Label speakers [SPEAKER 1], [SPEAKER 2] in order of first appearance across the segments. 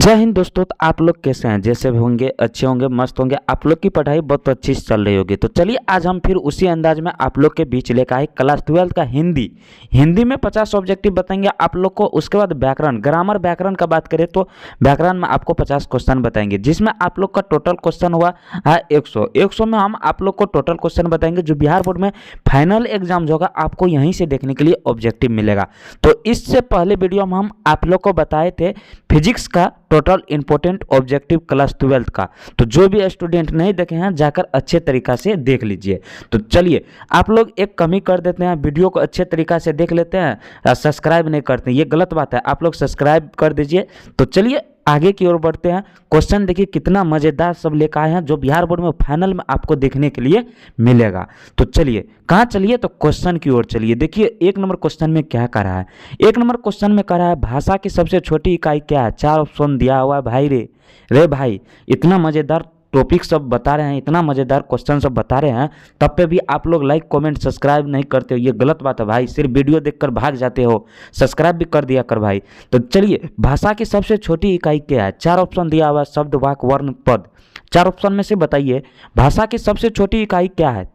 [SPEAKER 1] जय हिंद दोस्तों। तो आप लोग कैसे हैं? जैसे भी होंगे अच्छे होंगे, मस्त होंगे। आप लोग की पढ़ाई बहुत अच्छी से चल रही होगी। तो चलिए आज हम फिर उसी अंदाज में आप लोग के बीच लेकर आए क्लास 12 का हिंदी। हिंदी में 50 ऑब्जेक्टिव बताएंगे आप लोग को। उसके बाद व्याकरण, ग्रामर व्याकरण का बात करें तो व्याकरण में आपको 50 क्वेश्चन बताएंगे, जिसमें आप लोग का टोटल क्वेश्चन हुआ है 100 में हम आप लोग को टोटल क्वेश्चन बताएंगे जो बिहार बोर्ड में फाइनल एग्जाम जो होगा आपको यहीं से देखने के लिए ऑब्जेक्टिव मिलेगा। तो इससे पहले वीडियो में हम आप लोग को बताए थे फिजिक्स का टोटल इंपॉर्टेंट ऑब्जेक्टिव क्लास 12 का। तो जो भी स्टूडेंट नहीं देखे हैं जाकर अच्छे तरीका से देख लीजिए। तो चलिए आप लोग एक कमी कर देते हैं, वीडियो को अच्छे तरीका से देख लेते हैं, सब्सक्राइब नहीं करते हैं, ये गलत बात है। आप लोग सब्सक्राइब कर दीजिए। तो चलिए आगे की ओर बढ़ते हैं। क्वेश्चन देखिए कितना मजेदार सब लेकर आए हैं जो बिहार बोर्ड में फाइनल में आपको देखने के लिए मिलेगा। तो चलिए कहाँ चलिए, तो क्वेश्चन की ओर चलिए। देखिए एक नंबर क्वेश्चन में क्या करा है। एक नंबर क्वेश्चन में करा है भाषा की सबसे छोटी इकाई क्या है। 4 ऑप्शन दिया हुआ है भाई रे भाई, इतना मजेदार टॉपिक सब बता रहे हैं, इतना मजेदार क्वेश्चन सब बता रहे हैं, तब पे भी आप लोग लाइक कमेंट सब्सक्राइब नहीं करते हो। ये गलत बात है भाई, सिर्फ वीडियो देखकर भाग जाते हो। सब्सक्राइब भी कर दिया कर भाई। तो चलिए भाषा की सबसे छोटी इकाई क्या है। 4 ऑप्शन दिया हुआ है, शब्द, वाक्य, वर्ण, पद। 4 ऑप्शन में से बताइए भाषा की सबसे छोटी इकाई क्या है।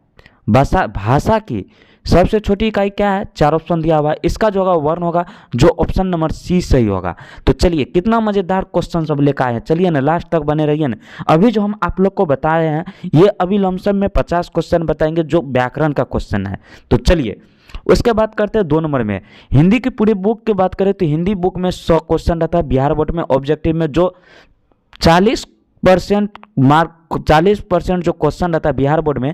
[SPEAKER 1] भाषा की सबसे छोटी इकाई क्या है। 4 ऑप्शन दिया हुआ है, इसका जो होगा वर्ण होगा, जो ऑप्शन नंबर सी सही होगा। तो चलिए कितना मजेदार क्वेश्चन सब लेकर आए हैं। चलिए ना लास्ट तक बने रहिए ना। अभी जो हम आप लोग को बता रहे हैं ये अभी लमसम में 50 क्वेश्चन बताएंगे जो व्याकरण का क्वेश्चन है। तो चलिए उसके बाद करते हैं 2 नंबर में हिंदी की पूरी बुक की बात करें तो हिंदी बुक में 100 क्वेश्चन रहता है बिहार बोर्ड में ऑब्जेक्टिव में, जो 40% मार्क, 40% जो क्वेश्चन रहता है बिहार बोर्ड में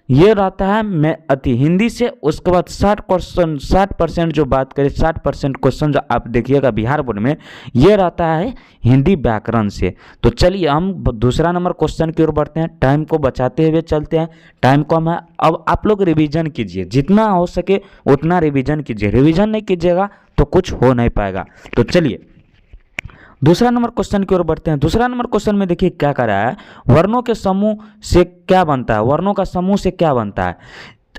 [SPEAKER 1] ये रहता है मैं अति हिंदी से। उसके बाद 60% जो बात करें 60% क्वेश्चन जो आप देखिएगा बिहार बोर्ड में ये रहता है हिंदी व्याकरण से। तो चलिए हम दूसरा नंबर क्वेश्चन की ओर बढ़ते हैं। टाइम को बचाते हुए चलते हैं, टाइम कम है। अब आप लोग रिवीजन कीजिए, जितना हो सके उतना रिवीजन कीजिए। रिवीजन नहीं कीजिएगा तो कुछ हो नहीं पाएगा। तो चलिए दूसरा नंबर क्वेश्चन की ओर बढ़ते हैं। दूसरा नंबर क्वेश्चन में देखिए क्या कर रहा है, वर्णों के समूह से क्या बनता है। वर्णों का समूह से क्या बनता है।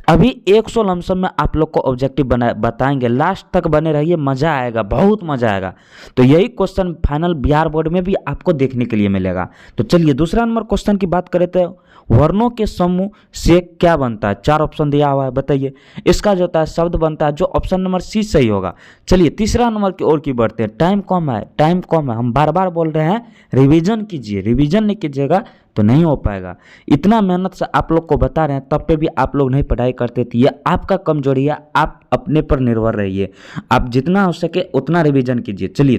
[SPEAKER 1] अभी 100 लमसम में आप लोग को ऑब्जेक्टिव बताएंगे, लास्ट तक बने रहिए, मजा आएगा, बहुत मजा आएगा। तो यही क्वेश्चन फाइनल बिहार बोर्ड में भी आपको देखने के लिए मिलेगा। तो चलिए दूसरा नंबर क्वेश्चन की बात करें तो वर्णों के समूह से क्या बनता है। 4 ऑप्शन दिया हुआ है, बताइए। इसका जो होता है शब्द बनता है, जो ऑप्शन नंबर सी सही होगा। चलिए तीसरा नंबर की ओर की बढ़ते हैं। टाइम कम है, टाइम कम है, हम बार बार बोल रहे हैं रिवीजन कीजिए। रिवीजन नहीं कीजिएगा तो नहीं हो पाएगा। इतना मेहनत से आप लोग को बता रहे हैं तब पे भी आप लोग नहीं पढ़ाई करते थे, ये आपका कमजोरी है। आप अपने पर निर्भर रहिए, आप जितना हो सके उतना रिवीजन कीजिए। चलिए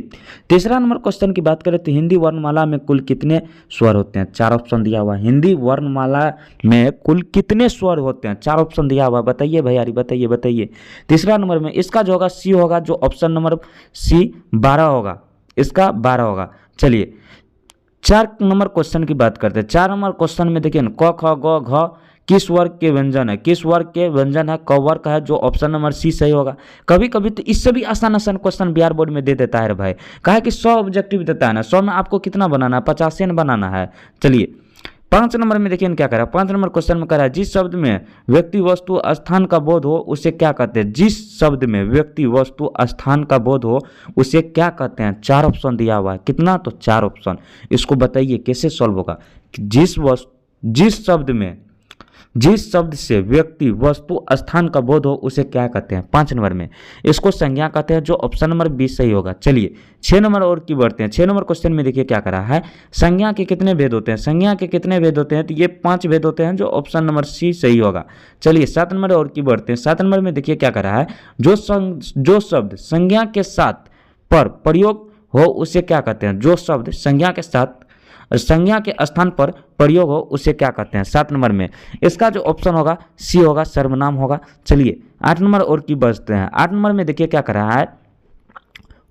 [SPEAKER 1] तीसरा नंबर क्वेश्चन की बात करें तो हिंदी वर्णमाला में कुल कितने स्वर होते हैं। 4 ऑप्शन दिया हुआ है, हिंदी वर्णमाला में कुल कितने स्वर होते हैं। 4 ऑप्शन दिया हुआ है, बताइए भैया, बताइए बताइए। तीसरा नंबर में इसका जो होगा सी होगा, जो ऑप्शन नंबर सी 12 होगा, इसका 12 होगा। चलिए 4 नंबर क्वेश्चन की बात करते हैं। 4 नंबर क्वेश्चन में देखिए क ख ग घ किस वर्ग के व्यंजन है। किस वर्ग के व्यंजन है, क वर्ग का है, जो ऑप्शन नंबर सी सही होगा। कभी कभी तो इससे भी आसान आसान क्वेश्चन बिहार बोर्ड में दे देता है भाई, कहा कि 100 ऑब्जेक्टिव देता है ना, 100 में आपको कितना बनाना है, 50 बनाना है। चलिए 5 नंबर में देखिए क्या करा। 5 नंबर क्वेश्चन में करा है जिस शब्द में व्यक्ति वस्तु स्थान का बोध हो उसे क्या कहते हैं। जिस शब्द में व्यक्ति वस्तु स्थान का बोध हो उसे क्या कहते हैं। 4 ऑप्शन दिया हुआ है, कितना, तो 4 ऑप्शन। इसको बताइए कैसे सॉल्व होगा। जिस शब्द में, जिस शब्द से व्यक्ति वस्तु स्थान का बोध हो उसे क्या कहते हैं। 5 नंबर में इसको संज्ञा कहते हैं, जो ऑप्शन नंबर 20 सही होगा। चलिए 6 नंबर और की बढ़ते हैं। 6 नंबर क्वेश्चन में देखिए क्या करा है, संज्ञा के कितने भेद होते हैं। संज्ञा के कितने भेद होते हैं, तो ये 5 भेद होते हैं, जो ऑप्शन नंबर सी सही होगा। चलिए 7 नंबर और की बढ़ते हैं। 7 नंबर में देखिए क्या करा है, जो शब्द संज्ञा के साथ पर प्रयोग हो उसे क्या कहते हैं। जो शब्द संज्ञा के साथ, संज्ञा के स्थान पर प्रयोग हो उसे क्या कहते हैं। 7 नंबर में इसका जो ऑप्शन होगा सी होगा, सर्वनाम होगा। चलिए 8 नंबर और की बचते हैं। 8 नंबर में देखिए क्या कर रहा है,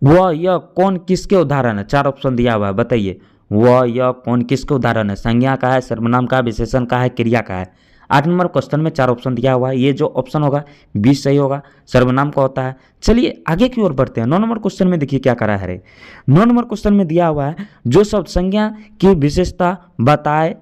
[SPEAKER 1] वह यह कौन किसके उदाहरण है। 4 ऑप्शन दिया हुआ है, बताइए वह यह कौन किसके उदाहरण है। संज्ञा का है, सर्वनाम का, विशेषण का है, क्रिया का है। 8 नंबर क्वेश्चन में 4 ऑप्शन दिया हुआ है, ये जो ऑप्शन होगा 20 सही होगा, सर्वनाम का होता है। चलिए आगे की ओर बढ़ते हैं। 9 नंबर क्वेश्चन में देखिए क्या करा है। 9 नंबर क्वेश्चन में दिया हुआ है जो शब्द संज्ञा की विशेषता बताए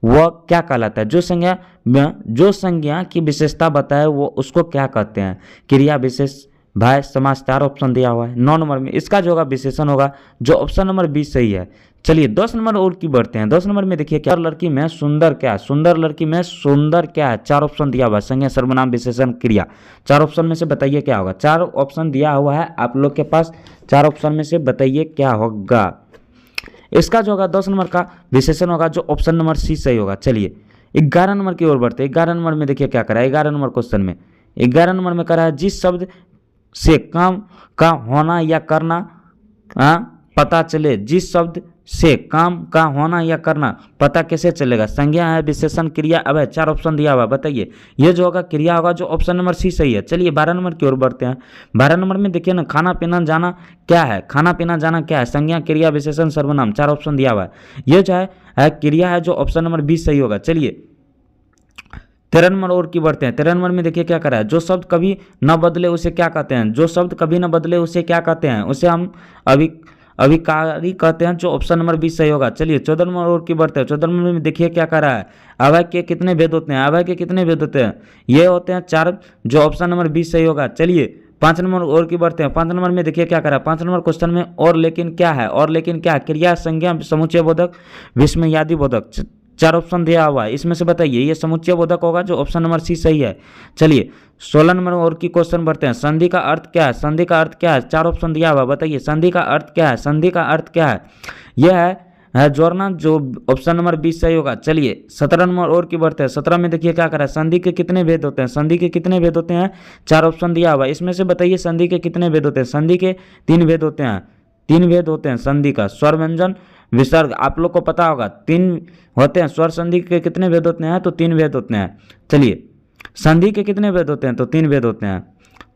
[SPEAKER 1] वह क्या कहलाता है। जो संज्ञा की विशेषता बताए वो उसको क्या कहते हैं। क्रिया विशेष भाई समास 4 ऑप्शन दिया हुआ है। 9 नंबर में इसका जो होगा विशेषण होगा, जो ऑप्शन नंबर 20 सही है। चलिए 10 नंबर और की बढ़ते हैं। 10 नंबर में देखिए क्या लड़की में सुंदर क्या है, सुंदर लड़की में सुंदर क्या है, 4 ऑप्शन दिया हुआ है, संज्ञा सर्वनाम विशेषण क्रिया। 4 ऑप्शन में से बताइए क्या होगा। 4 ऑप्शन दिया हुआ है आप लोग के पास, 4 ऑप्शन में से बताइए क्या होगा। इसका जो होगा 10 नंबर का विशेषण होगा, जो ऑप्शन नंबर सी सही होगा। चलिए 11 नंबर की ओर बढ़ते हैं। 11 नंबर में देखिए क्या करा है। 11 नंबर क्वेश्चन में 11 नंबर में करा है, जिस शब्द से काम का होना या करना पता चले, जिस शब्द से काम का होना या करना पता कैसे चलेगा। संज्ञा है, विशेषण, क्रिया। अब है 4 ऑप्शन दिया हुआ, बताइए ये जो होगा क्रिया होगा, जो ऑप्शन नंबर सी सही है। चलिए 12 नंबर की ओर बढ़ते हैं। 12 नंबर में देखिए ना, खाना पीना जाना क्या है, खाना पीना जाना क्या है, संज्ञा, क्रिया, विशेषण, सर्वनाम। 4 ऑप्शन दिया हुआ है। ये जो है क्रिया है, जो ऑप्शन नंबर 20 सही होगा। चलिए 13 नंबर और की बढ़ते हैं। 13 नंबर में देखिए क्या करा है, जो शब्द कभी न बदले उसे क्या कहते हैं, जो शब्द कभी न बदले उसे क्या कहते हैं, उसे हम अभिकारी कहते हैं, जो ऑप्शन नंबर 20 सही होगा। चलिए 14 नंबर और की बढ़ते हैं। 14 नंबर में देखिए क्या करा है, अवय के कितने भेद होते हैं, अवय के कितने भेद होते हैं, ये होते हैं 4, जो ऑप्शन नंबर 20 सही होगा। चलिए 5 नंबर और की बढ़ते हैं। 5 नंबर में देखिए क्या करा है, 5 नंबर क्वेश्चन में और लेकिन क्या है, और लेकिन क्या है, क्रिया, संज्ञा, समुच्चय बोधक, विस्मयादि बोधक। 4 ऑप्शन दिया हुआ है, इसमें से बताइए ये समुच्चय बोधक होगा, जो ऑप्शन नंबर सी सही है। चलिए 16 नंबर और की क्वेश्चन बढ़ते हैं। संधि का अर्थ क्या है, संधि का अर्थ क्या है, 4 ऑप्शन दिया हुआ, बताइए संधि का अर्थ क्या है, संधि का अर्थ क्या है। यह है जोड़ना, जो ऑप्शन नंबर 20 सही होगा। चलिए 17 नंबर और की बढ़ते हैं। 17 में देखिए क्या करा है, संधि के कितने भेद होते हैं, संधि के कितने भेद होते हैं, 4 ऑप्शन दिया हुआ है, इसमें से बताइए संधि के कितने भेद होते हैं। संधि के 3 भेद होते हैं, 3 भेद होते हैं संधि का, स्वर, व्यंजन, विसर्ग। आप लोग को पता होगा 3 होते हैं। स्वर संधि के कितने भेद होते हैं, तो 3 भेद होते हैं। चलिए संधि के कितने भेद होते हैं, तो 3 भेद होते हैं।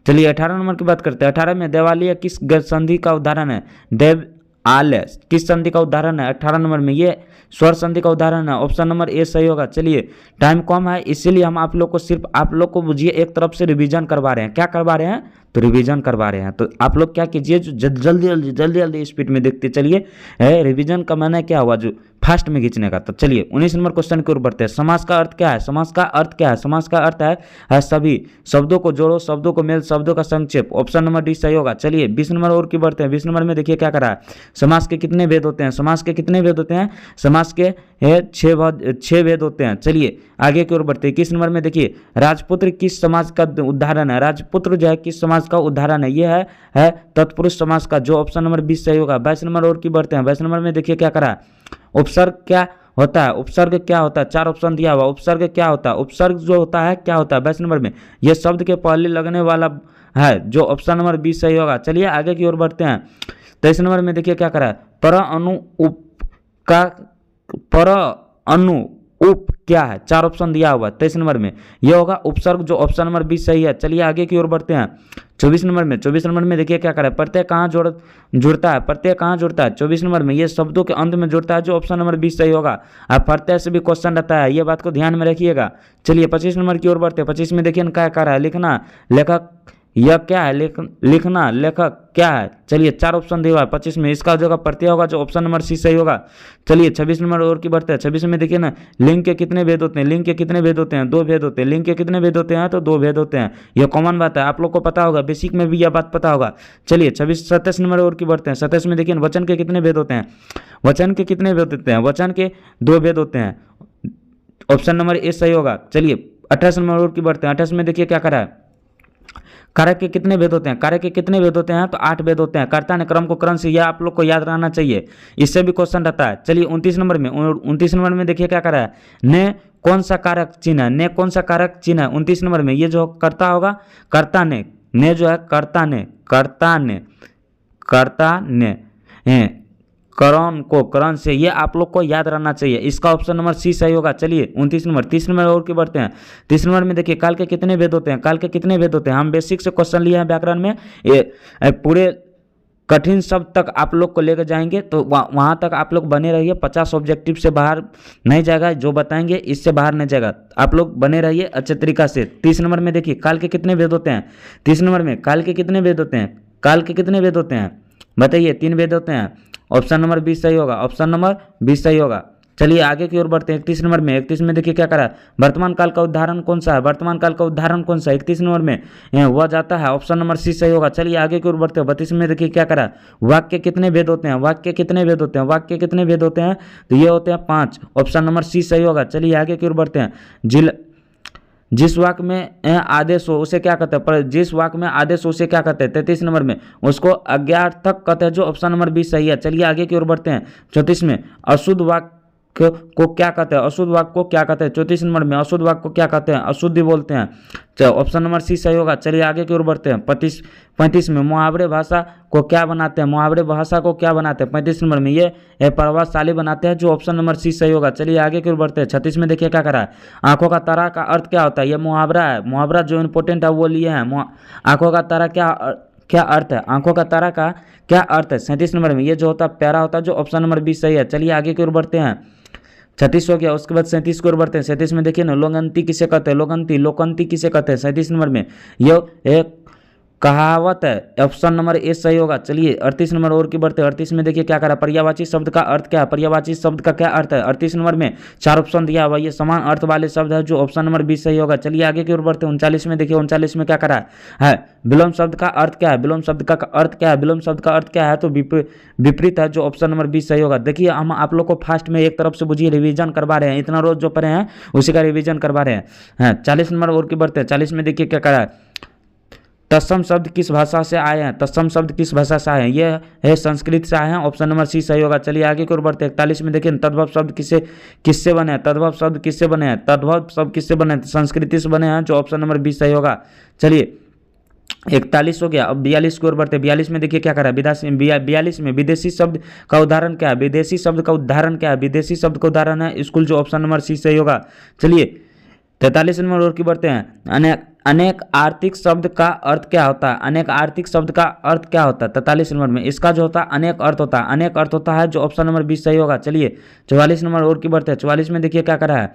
[SPEAKER 1] चलिए 18 नंबर की बात करते हैं। 18 में देवालय किस संधि का उदाहरण है, देव आलय किस संधि का उदाहरण है। 18 नंबर में ये स्वर संधि का उदाहरण है, ऑप्शन नंबर ए सही होगा। चलिए टाइम कम है, इसीलिए हम आप लोग को सिर्फ, आप लोग को बुझिए एक तरफ से रिवीजन करवा रहे हैं। क्या करवा रहे हैं, तो रिवीजन करवा रहे हैं। तो आप लोग क्या कीजिए, जो जल्दी स्पीड में देखते चलिए। रिवीजन का माने क्या हुआ, जो फास्ट में खींचने का। तो चलिए 19 नंबर क्वेश्चन की ओर बढ़ते हैं। समास का अर्थ क्या है, समास का अर्थ क्या है, समास का अर्थ है सभी शब्दों को जोड़ो, शब्दों को मेल, शब्दों का संक्षेप। ऑप्शन नंबर डी सही होगा। चलिए 20 नंबर और की बढ़ते हैं। 20 नंबर में देखिए क्या करा है, समास के कितने भेद होते हैं, समास के कितने भेद होते हैं, समास के 6 भेद होते हैं। चलिए आगे की ओर बढ़ते हैं। 21 नंबर में देखिए, राजपुत्र किस समाज का उदाहरण है, राजपुत्र जो है किस समाज का उदाहरण है, यह है तत्पुरुष समाज का, जो ऑप्शन नंबर 20 सही होगा। 22 नंबर और की बढ़ते हैं। 22 नंबर में देखिए क्या करा है, उपसर्ग क्या होता है, उपसर्ग क्या होता है, 4 ऑप्शन दिया हुआ। उपसर्ग क्या होता है, उपसर्ग जो होता है क्या होता है। 22 नंबर में यह शब्द के पहले लगने वाला है, जो ऑप्शन नंबर 20 सही होगा। चलिए आगे की ओर बढ़ते हैं। 23 नंबर में देखिए क्या करा है, पर अनु उप का, पर अनु उप क्या है, 4 ऑप्शन दिया हुआ है। 23 नंबर में यह होगा उपसर्ग, जो ऑप्शन नंबर 20 सही है। चलिए आगे की ओर बढ़ते हैं। 24 नंबर में, 24 नंबर में देखिए क्या करा है, प्रत्यय कहाँ जुड़ता है, प्रत्यय कहाँ जुड़ता है। 24 नंबर में ये शब्दों के अंत में जुड़ता है, जो ऑप्शन नंबर 20 सही होगा। अब प्रत्यय से भी क्वेश्चन रहता है, ये बात को ध्यान में रखिएगा। चलिए 25 नंबर की ओर बढ़ते हैं। 25 में देखिए क्या करा है, लिखना, लेखक, यह क्या है, लिखना, लेखक क्या है। चलिए 4 ऑप्शन दिया हुआ है 25 में, इसका जो प्रत्यय होगा, जो ऑप्शन नंबर सी सही होगा। चलिए 26 नंबर और की बढ़ते हैं। 26 में देखिए ना, लिंग के कितने भेद होते हैं, लिंग के कितने भेद होते हैं, 2 भेद होते हैं। लिंग के कितने भेद होते हैं, तो 2 भेद होते हैं। यह कॉमन बात है, आप लोग को पता होगा, बेसिक में भी यह बात पता होगा। चलिए 27 नंबर और की बढ़ते हैं। 27 में देखिए वचन के कितने भेद होते हैं, वचन के कितने भेद होते हैं, वचन के 2 भेद होते हैं। ऑप्शन नंबर ए सही होगा। चलिए 28 नंबर और की बढ़ते हैं। 28 में देखिए क्या करा है, कारक के कितने भेद होते हैं, कारक के कितने भेद होते हैं, तो 8 भेद होते हैं। कर्ता ने क्रम को क्रम से, यह आप लोग को याद रहना चाहिए, इससे भी क्वेश्चन रहता है। चलिए 29 नंबर में, 29 नंबर में देखिए क्या करा है, ने कौन सा कारक चिन्ह है, ने कौन सा कारक चिन्ह है। 29 नंबर में ये जो कर्ता होगा, कर्ता ने जो है कर्ता ने करण को करण से, ये आप लोग को याद रहना चाहिए, इसका ऑप्शन नंबर सी सही होगा। चलिए 29 नंबर। 30 नंबर और की बढ़ते हैं। 30 नंबर में देखिए काल के कितने भेद होते हैं, काल के कितने भेद होते हैं। हम बेसिक से क्वेश्चन लिए हैं व्याकरण में, ये पूरे कठिन शब्द तक आप लोग को लेकर जाएंगे, तो वहाँ तक आप लोग बने रहिए। 50 ऑब्जेक्टिव से बाहर नहीं जाएगा, जो बताएंगे इससे बाहर नहीं जाएगा, आप लोग बने रहिए अच्छे तरीका से। 30 नंबर में देखिए काल के कितने भेद होते हैं। 30 नंबर में काल के कितने भेद होते हैं, काल के कितने भेद होते हैं, बताइए। 3 भेद होते हैं। ऑप्शन नंबर 20 सही होगा, ऑप्शन नंबर 20 सही होगा। चलिए आगे की ओर बढ़ते हैं। 31 नंबर में, 31 में देखिए क्या करा, वर्तमान काल का उदाहरण कौन सा है, वर्तमान काल का उदाहरण कौन सा है 31 नंबर में, वह जाता है, ऑप्शन नंबर सी सही होगा। चलिए आगे की ओर बढ़ते हैं। 32 में देखिए क्या करा, वाक्य कितने भेद होते हैं, वाक्य कितने भेद होते हैं, वाक्य कितने भेद होते हैं, तो ये होते हैं 5, ऑप्शन नंबर सी सही होगा। चलिए आगे की ओर बढ़ते हैं। जिस वाक्य में आदेश हो उसे क्या कहते हैं, पर जिस वाक्य में आदेश हो उसे क्या कहते हैं, 33 नंबर में उसको अज्ञार्थक कहते हैं, जो ऑप्शन नंबर बी सही है। चलिए आगे की ओर बढ़ते हैं। 34 में, अशुद्ध वाक्य को क्या कहते हैं, अशुद्ध वाक्य को क्या कहते हैं, 34 नंबर में अशुद्ध वाक्य को क्या कहते हैं, अशुद्धि बोलते हैं। चलो ऑप्शन नंबर सी सही होगा। चलिए आगे की ओर बढ़ते हैं। 35 में, मुहावरे भाषा को क्या बनाते हैं, मुहावरे भाषा को क्या बनाते हैं, 35 नंबर में ये प्रभावशाली बनाते हैं, जो ऑप्शन नंबर सी सही होगा। चलिए आगे की ओर बढ़ते हैं। 36 में देखिए क्या करा है, आंखों का तारा का अर्थ क्या होता है, ये मुहावरा है, मुहावरा जो इंपॉर्टेंट है वो लिए हैं। आंखों का तारा क्या अर्थ है, आंखों का तारा का क्या अर्थ है, 37 नंबर में ये जो होता है प्यारा होता है, जो ऑप्शन नंबर बी सही है। चलिए आगे की ओर बढ़ते हैं। 36 हो गया, उसके बाद 37 की ओर बढ़ते हैं। 37 में देखिए ना, लोकंती किसे कहते हैं, लोकंती किसे कहते हैं, 37 नंबर में ये एक कहावत है, ऑप्शन नंबर ए सही होगा। चलिए 38 नंबर और की बढ़ते हैं। 38 में देखिए क्या करा, पर्यायवाची शब्द का अर्थ क्या है, पर्यायवाची शब्द का क्या अर्थ है, 38 नंबर में 4 ऑप्शन दिया हुआ, ये समान अर्थ वाले शब्द है, जो ऑप्शन नंबर बी सही होगा। चलिए आगे की ओर बढ़ते हैं। 39 में देखिए, 39 में क्या करा है, विलोम शब्द का अर्थ क्या है, विलोम शब्द का अर्थ क्या है, विलोम शब्द का अर्थ क्या है, तो विपरीत है, जो ऑप्शन नंबर बी सही होगा। देखिए हम आप लोग को फास्ट में एक तरफ से बुझिए रिवीजन करवा रहे हैं, इतना रोज जो पढ़े हैं उसी का रिवीजन करवा रहे हैं। 40 नंबर और की बढ़ते हैं। 40 में देखिए क्या करा है, तत्सम शब्द किस भाषा से आए हैं, तत्सम शब्द किस भाषा से आए हैं, ये है संस्कृत से आए हैं, ऑप्शन नंबर सी सही होगा। चलिए आगे की ओर बढ़ते हैं। 41 में देखिए, तद्भव शब्द किससे बने हैं, तद्भव शब्द किससे बने हैं, तद्भव शब्द किससे बने हैं, संस्कृति से बने हैं, जो ऑप्शन नंबर बी सही होगा। चलिए 41 हो गया। अब 42 की ओर बढ़ते हैं। 42 में देखिए क्या करा है, 42 में विदेशी शब्द का उदाहरण क्या है, विदेशी शब्द का उदाहरण क्या है, विदेशी शब्द का उदाहरण है स्कूल, जो ऑप्शन नंबर सी सही होगा। चलिए 43 नंबर और की बढ़ते हैं। अनेक आर्थिक शब्द का अर्थ क्या होता है, अनेक आर्थिक शब्द का अर्थ क्या होता है, 43 नंबर में इसका जो होता है अनेक अर्थ होता है, अनेक अर्थ होता है, जो ऑप्शन नंबर 20 सही होगा। चलिए 44 नंबर और की बढ़ते हैं। 44 में देखिए क्या करा है,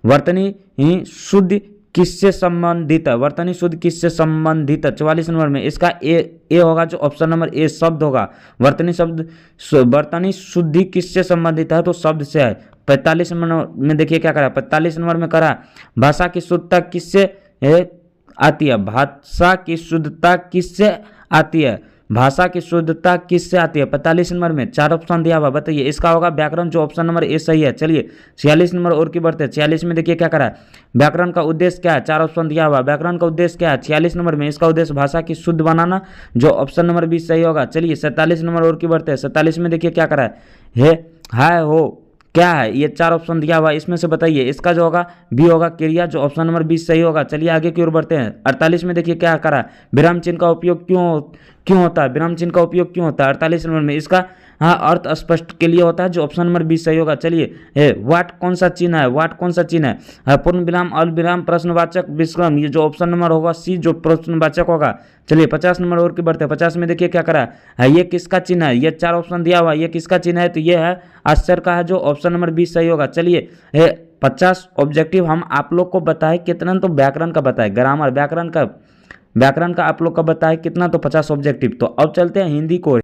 [SPEAKER 1] वर्तनी शुद्ध किससे संबंधित है, वर्तनी शुद्ध किससे संबंधित है, 44 नंबर में इसका ए होगा, जो ऑप्शन नंबर ए शब्द होगा। वर्तनी शुद्धि किससे संबंधित है, तो शब्द से है। 45 नंबर में देखिए क्या करा, 45 नंबर में करा भाषा की शुद्धता किससे आती है, भाषा की शुद्धता किससे आती है, भाषा की शुद्धता किससे आती है, 45 नंबर में 4 ऑप्शन दिया हुआ, बताइए इसका होगा व्याकरण, जो ऑप्शन नंबर ए सही है। चलिए 46 नंबर और की बढ़ते हैं। 46 में देखिए क्या करा है, व्याकरण का उद्देश्य क्या है, 4 ऑप्शन दिया हुआ, व्याकरण का उद्देश्य क्या है, 46 नंबर में इसका उद्देश्य भाषा की शुद्ध बनाना, जो ऑप्शन नंबर 20 सही होगा। चलिए 47 नंबर और की बढ़ते हैं। 47 में देखिए क्या करा है, हाय हो क्या है, ये 4 ऑप्शन दिया हुआ, इसमें से बताइए इसका जो होगा बी होगा क्रिया, जो ऑप्शन नंबर 20 सही होगा। चलिए आगे की ओर बढ़ते हैं। 48 में देखिए क्या करा, विराम चिन्ह का उपयोग क्यों होता है, विराम चिन्ह का उपयोग क्यों होता है, 48 नंबर में इसका अर्थ स्पष्ट के लिए होता है, जो ऑप्शन नंबर 20 सही होगा। चलिए वाट कौन सा चिन्ह है, वाट कौन सा चिन्ह है, पूर्ण विराम, अल्प विराम, प्रश्नवाचक, विश्राम, ये जो ऑप्शन नंबर होगा सी, जो प्रश्नवाचक होगा। चलिए 50 नंबर और की बढ़ते हैं। 50 में देखिए क्या करा है, ये किसका चिन्ह है, ये 4 ऑप्शन दिया हुआ, ये किसका चिन्ह है, तो ये है आश्चर्य का है, जो ऑप्शन नंबर 20 सही होगा। चलिए 50 ऑब्जेक्टिव हम आप लोग को बताए कितना, तो व्याकरण का बताए, ग्रामर व्याकरण का आप लोग का बताए कितना, तो 50 ऑब्जेक्टिव। तो अब चलते हैं हिंदी को।